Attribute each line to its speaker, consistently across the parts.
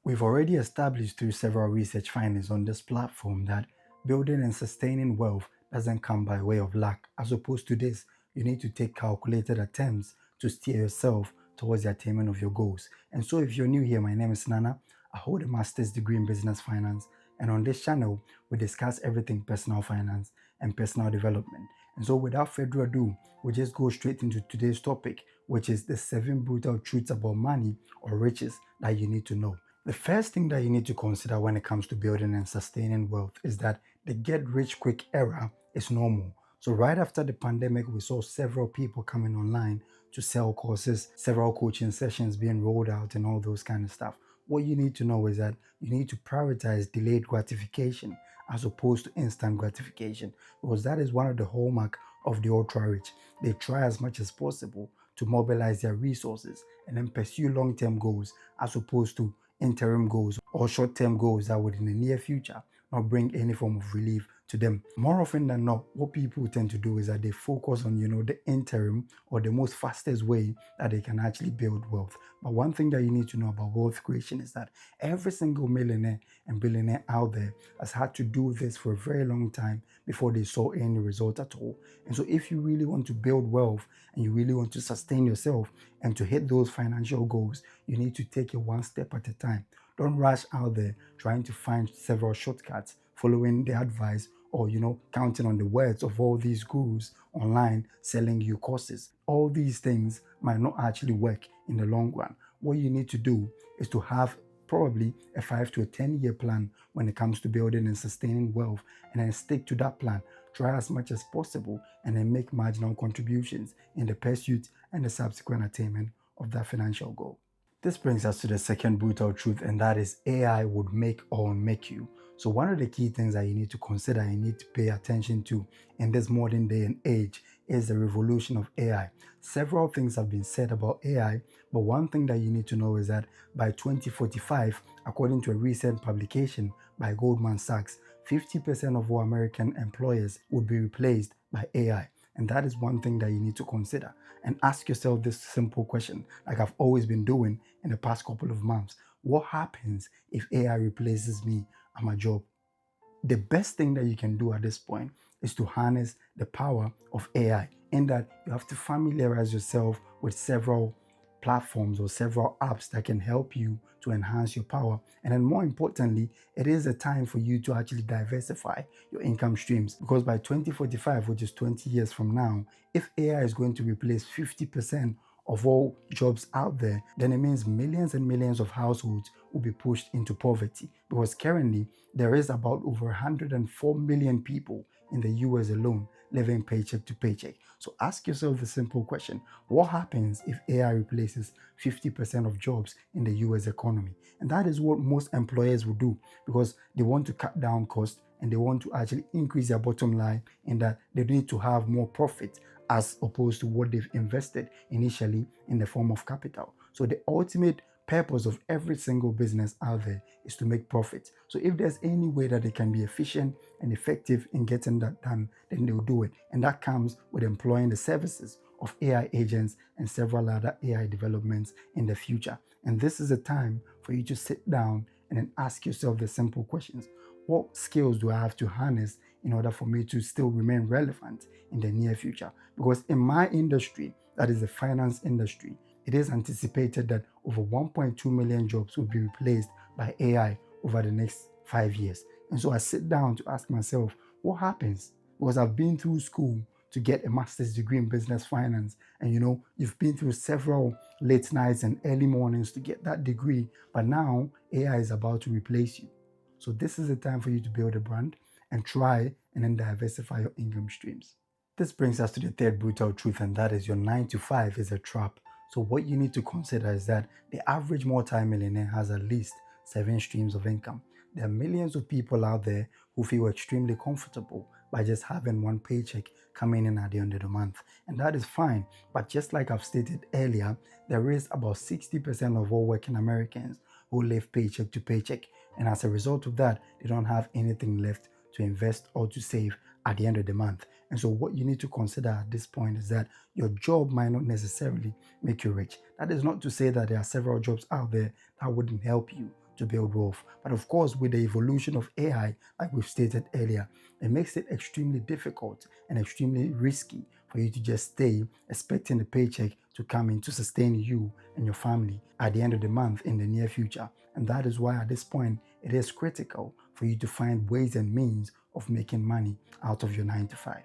Speaker 1: We've already established through several research findings on this platform that building and sustaining wealth doesn't come by way of luck. As opposed to this, you need to take calculated attempts to steer yourself towards the attainment of your goals. And so, if you're new here, my name is Nana. I hold a master's degree in business finance. And on this channel, we discuss everything personal finance and personal development. And so, without further ado, we just go straight into today's topic, which is the 7 brutal truths about money or riches that you need to know. The first thing that you need to consider when it comes to building and sustaining wealth is that the get rich quick era is normal. So, right after the pandemic, we saw several people coming online to sell courses, several coaching sessions being rolled out, and all those kind of stuff. What you need to know is that you need to prioritize delayed gratification as opposed to instant gratification, because that is one of the hallmark of the ultra rich. They try as much as possible to mobilize their resources and then pursue long-term goals as opposed to interim goals or short-term goals that would in the near future not bring any form of relief to them. More often than not, what people tend to do is that they focus on, the interim or the most fastest way that they can actually build wealth. But one thing that you need to know about wealth creation is that every single millionaire and billionaire out there has had to do this for a very long time before they saw any result at all. And so if you really want to build wealth and you really want to sustain yourself and to hit those financial goals, you need to take it one step at a time. Don't rush out there trying to find several shortcuts, following the advice or counting on the words of all these gurus online selling you courses. All these things might not actually work in the long run. What you need to do is to have probably a 5 to a 10-year plan when it comes to building and sustaining wealth, and then stick to that plan. Try as much as possible and then make marginal contributions in the pursuit and the subsequent attainment of that financial goal. This brings us to the second brutal truth, and that is AI would make or unmake you. So one of the key things that you need to consider and you need to pay attention to in this modern day and age is the revolution of AI. Several things have been said about AI, but one thing that you need to know is that by 2045, according to a recent publication by Goldman Sachs, 50% of all American employers would be replaced by AI. And that is one thing that you need to consider. And ask yourself this simple question, like I've always been doing in the past couple of months. What happens if AI replaces me at my job? The best thing that you can do at this point is to harness the power of AI, in that you have to familiarize yourself with several platforms or several apps that can help you to enhance your power. And then more importantly, it is a time for you to actually diversify your income streams, because by 2045, which is 20 years from now, if AI is going to replace 50% of all jobs out there, then it means millions and millions of households will be pushed into poverty, because currently there is about over 104 million people in the US alone living paycheck to paycheck. So ask yourself the simple question: what happens if AI replaces 50% of jobs in the US economy? And that is what most employers will do, because they want to cut down costs and they want to actually increase their bottom line, in that they need to have more profit as opposed to what they've invested initially in the form of capital. So the ultimate purpose of every single business out there is to make profit. So if there's any way that they can be efficient and effective in getting that done, then they'll do it. And that comes with employing the services of AI agents and several other AI developments in the future. And this is a time for you to sit down and then ask yourself the simple questions: what skills do I have to harness in order for me to still remain relevant in the near future? Because in my industry, that is the finance industry, it is anticipated that over 1.2 million jobs will be replaced by AI over the next 5 years. And so I sit down to ask myself, what happens? Because I've been through school to get a master's degree in business finance. And you've been through several late nights and early mornings to get that degree. But now AI is about to replace you. So this is the time for you to build a brand and try and then diversify your income streams. This brings us to the third brutal truth, and that is your 9 to 5 is a trap. So what you need to consider is that the average multi-millionaire has at least 7 streams of income. There are millions of people out there who feel extremely comfortable by just having one paycheck coming in at the end of the month. And that is fine. But just like I've stated earlier, there is about 60% of all working Americans who live paycheck to paycheck. And as a result of that, they don't have anything left to invest or to save at the end of the month. And so what you need to consider at this point is that your job might not necessarily make you rich. That is not to say that there are several jobs out there that wouldn't help you to build wealth. But of course, with the evolution of AI, like we've stated earlier, it makes it extremely difficult and extremely risky for you to just stay expecting the paycheck to come in to sustain you and your family at the end of the month in the near future. And that is why at this point, it is critical for you to find ways and means of making money out of your 9 to 5.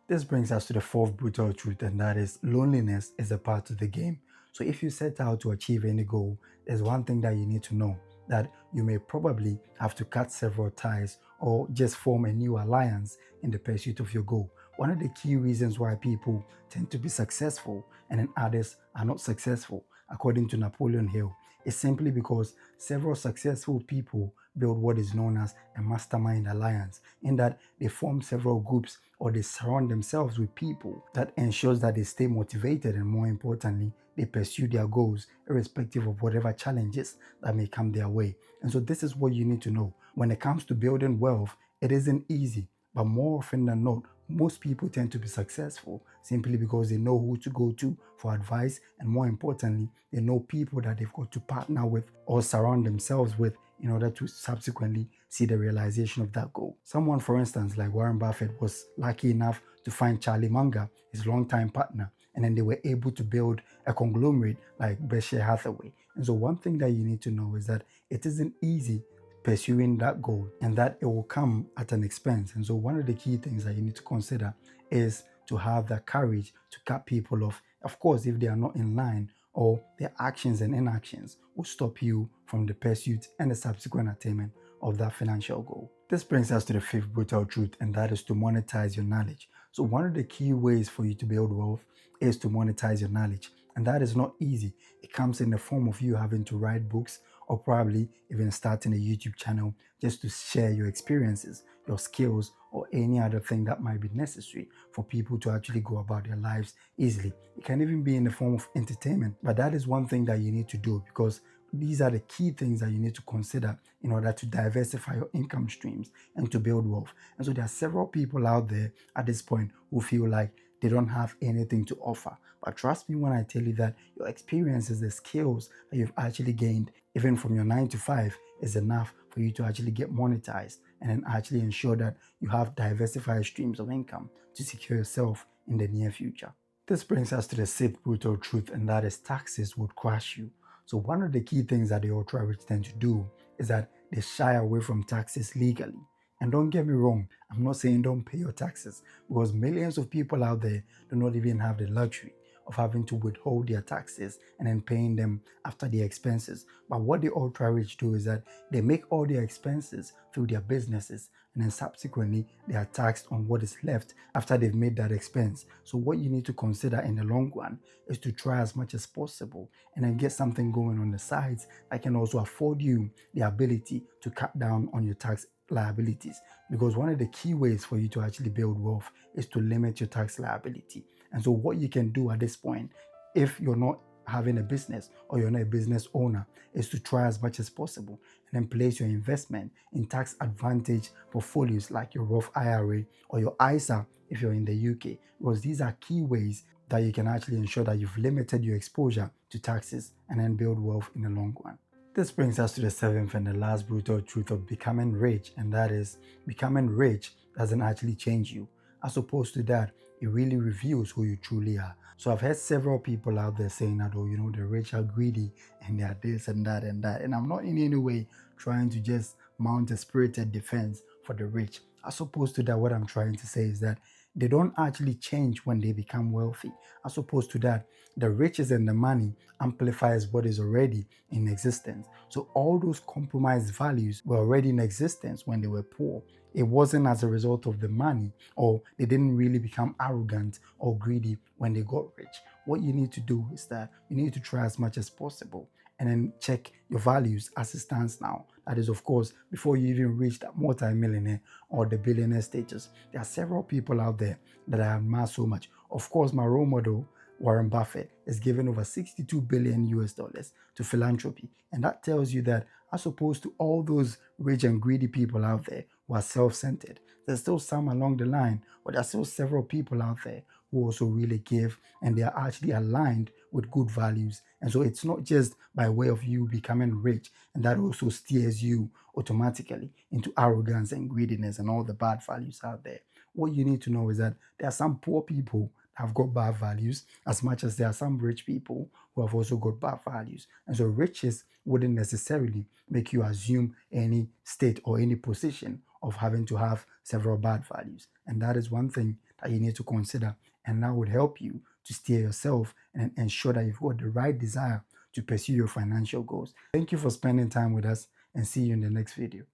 Speaker 1: This brings us to the fourth brutal truth, and that is loneliness is a part of the game. So if you set out to achieve any goal, there's one thing that you need to know, that you may probably have to cut several ties or just form a new alliance in the pursuit of your goal. One of the key reasons why people tend to be successful and then others are not successful, according to Napoleon Hill, is simply because several successful people build what is known as a mastermind alliance, in that they form several groups or they surround themselves with people that ensures that they stay motivated, and more importantly, they pursue their goals irrespective of whatever challenges that may come their way. And so this is what you need to know. When it comes to building wealth, it isn't easy, but more often than not, most people tend to be successful simply because they know who to go to for advice, and more importantly, they know people that they've got to partner with or surround themselves with in order to subsequently see the realization of that goal. Someone, for instance, like Warren Buffett, was lucky enough to find Charlie Munger, his longtime partner, and then they were able to build a conglomerate like Berkshire Hathaway. And so one thing that you need to know is that it isn't easy pursuing that goal, and that it will come at an expense. And so one of the key things that you need to consider is to have the courage to cut people off, of course, if they are not in line or their actions and inactions will stop you from the pursuit and the subsequent attainment of that financial goal. This brings us to the fifth brutal truth, and that is to monetize your knowledge. So one of the key ways for you to build wealth is to monetize your knowledge, and that is not easy. It comes in the form of you having to write books, or probably even starting a YouTube channel just to share your experiences, your skills, or any other thing that might be necessary for people to actually go about their lives easily. It can even be in the form of entertainment, but that is one thing that you need to do, because these are the key things that you need to consider in order to diversify your income streams and to build wealth. And so there are several people out there at this point who feel like they don't have anything to offer. But trust me when I tell you that your experiences, the skills that you've actually gained, even from your 9 to 5, is enough for you to actually get monetized and then actually ensure that you have diversified streams of income to secure yourself in the near future. This brings us to the sixth brutal truth, and that is taxes would crush you. So one of the key things that the ultra rich tend to do is that they shy away from taxes legally. And don't get me wrong, I'm not saying don't pay your taxes, because millions of people out there do not even have the luxury of having to withhold their taxes and then paying them after their expenses. But what the ultra rich do is that they make all their expenses through their businesses, and then subsequently they are taxed on what is left after they've made that expense. So what you need to consider in the long run is to try as much as possible and then get something going on the sides that can also afford you the ability to cut down on your tax liabilities, because one of the key ways for you to actually build wealth is to limit your tax liability. And so what you can do at this point, if you're not having a business or you're not a business owner, is to try as much as possible and then place your investment in tax advantage portfolios like your Roth IRA or your ISA if you're in the UK, because these are key ways that you can actually ensure that you've limited your exposure to taxes and then build wealth in the long run. This brings us to the seventh and the last brutal truth of becoming rich, and that is becoming rich doesn't actually change you. As opposed to that, it really reveals who you truly are. So I've heard several people out there saying that, oh, the rich are greedy and they are this and that and that. And I'm not in any way trying to just mount a spirited defense for the rich. As opposed to that, what I'm trying to say is that they don't actually change when they become wealthy. As opposed to that, the riches and the money amplifies what is already in existence. So all those compromised values were already in existence when they were poor. It wasn't as a result of the money, or they didn't really become arrogant or greedy when they got rich. What you need to do is that you need to try as much as possible and then check your values as it stands now. That is, of course, before you even reach that multi-millionaire or the billionaire status. There are several people out there that I admire so much. Of course, my role model, Warren Buffett, is giving over 62 billion US dollars to philanthropy. And that tells you that, as opposed to all those rich and greedy people out there who are self-centered, there's still some along the line, but there are still several people out there who also really give, and they are actually aligned with good values. And so it's not just by way of you becoming rich, and that also steers you automatically into arrogance and greediness and all the bad values out there. What you need to know is that there are some poor people that have got bad values, as much as there are some rich people who have also got bad values. And so riches wouldn't necessarily make you assume any state or any position of having to have several bad values. And that is one thing that you need to consider. And that would help you to steer yourself and ensure that you've got the right desire to pursue your financial goals. Thank you for spending time with us, and see you in the next video.